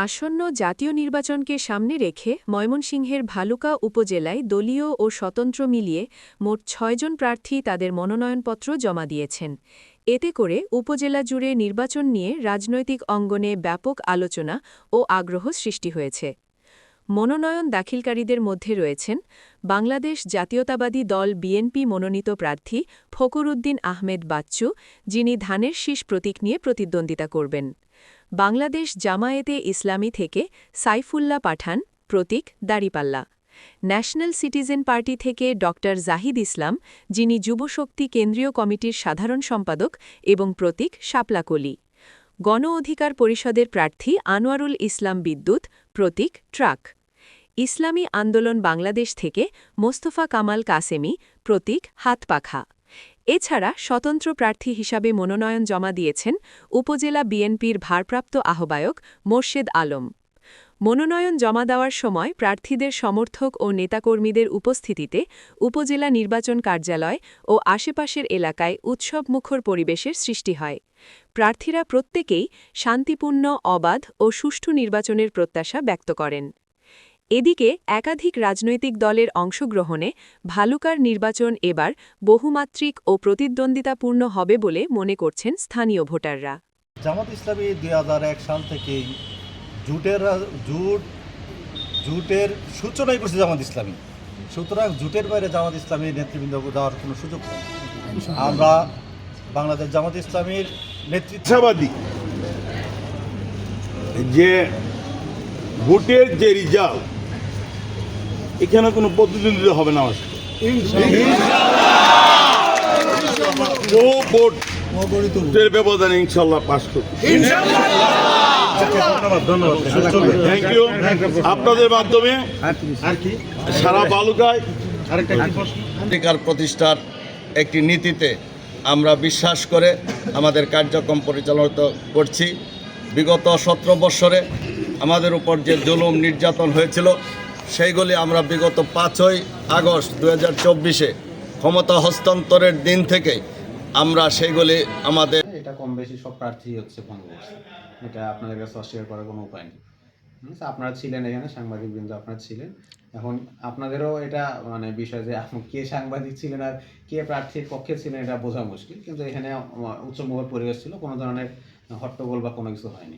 আসন্ন জাতীয় নির্বাচনকে সামনে রেখে ময়মনসিংহের ভালুকা উপজেলায় দলীয় ও স্বতন্ত্র মিলিয়ে মোট ৬ জন প্রার্থী তাদের মনোনয়নপত্র জমা দিয়েছেন। এতে করে উপজেলা জুড়ে নির্বাচন নিয়ে রাজনৈতিক অঙ্গনে ব্যাপক আলোচনা ও আগ্রহ সৃষ্টি হয়েছে। মনোনয়ন দাখিলকারীদের মধ্যে রয়েছেন বাংলাদেশ জাতীয়তাবাদী দল বিএনপি মনোনীত প্রার্থী ফখরুদ্দিন আহমেদ বাচ্চু, যিনি ধানের শীষ প্রতীক নিয়ে প্রতিদ্বন্দ্বিতা করবেন। বাংলাদেশ জামায়াতে ইসলামী থেকে সাইফুল্লাহ পাঠান, প্রতীক দাঁড়িপাল্লা। ন্যাশনাল সিটিজেন পার্টি থেকে ড জাহিদ ইসলাম, যিনি যুবশক্তি কেন্দ্রীয় কমিটির সাধারণ সম্পাদক এবং প্রতীক শাপলাকলি। গণ অধিকার পরিষদের প্রার্থী আনোয়ারুল ইসলাম বিদ্যুৎ, প্রতীক ট্রাক। ইসলামী আন্দোলন বাংলাদেশ থেকে মোস্তফা কামাল কাসেমি, প্রতীক হাতপাখা। এছাড়া স্বতন্ত্র প্রার্থী হিসাবে মনোনয়ন জমা দিয়েছেন উপজেলা বিএনপির ভারপ্রাপ্ত আহ্বায়ক মোর্শেদ আলম। মনোনয়ন জমা দেওয়ার সময় প্রার্থীদের সমর্থক ও নেতাকর্মীদের উপস্থিতিতে উপজেলা নির্বাচন কার্যালয় ও আশেপাশের এলাকায় উৎসবমুখর পরিবেশের সৃষ্টি হয়। প্রার্থীরা প্রত্যেকেই শান্তিপূর্ণ, অবাধ ও সুষ্ঠু নির্বাচনের প্রত্যাশা ব্যক্ত করেন। এদিকে একাধিক রাজনৈতিক দলের অংশগ্রহণে ভালুকার নির্বাচন এবার বহুমাত্রিক ও প্রতিদ্বন্দ্বিতাপূর্ণ হবে বলে মনে করছেন স্থানীয় ভোটাররা। জামাত ইসলামী ২০০১ সাল থেকেই জোটের সূচনাই করছে জামাত ইসলামী। সুতরাং জোটের বাইরে জামাত ইসলামীর নেতৃবৃন্দ যাওয়ার কোনো সুযোগ নেই। আমরা বাংলাদেশ জামাত ইসলামীর নেতৃত্বাবাদী যে ভোটের যে রেজাল্ট, এখানে কোনো প্রতিদ্বন্দ্বিতা হবে না। ব্যবধানে ইনশাল্লাহ পাস করবে। Thank you. আপনাদের মাধ্যমে সারা বালুকায় অধিকার প্রতিষ্ঠার একটি নীতিতে আমরা বিশ্বাস করে আমাদের কার্যক্রম পরিচালিত করছি। বিগত ১৭ বৎসরে আমাদের উপর যে জুলুম নির্যাতন হয়েছিল, সেইগুলি আমরা বিগত ৫ই আগস্ট ২০২৪-এ ক্ষমতা হস্তান্তরের দিন থেকে আমরা সেইগুলি আমাদের এটা কম বেশি সব প্রার্থী হচ্ছে ভঙ্গ করছে। এটা আপনাদের কাছে অস্বীকার করার কোনো উপায় নেই। আপনারা ছিলেন এখানে, সাংবাদিকবৃন্দ আপনারা ছিলেন। এখন আপনাদেরও এটা বিষয় যে কে সাংবাদিক ছিলেন আর কে প্রার্থীর পক্ষে ছিলেন এটা বোঝা মুশকিল। কিন্তু এখানে উৎসবমুখর পরিবেশ ছিল, কোনো ধরনের হট্টগোল বা কোনো কিছু হয়নি।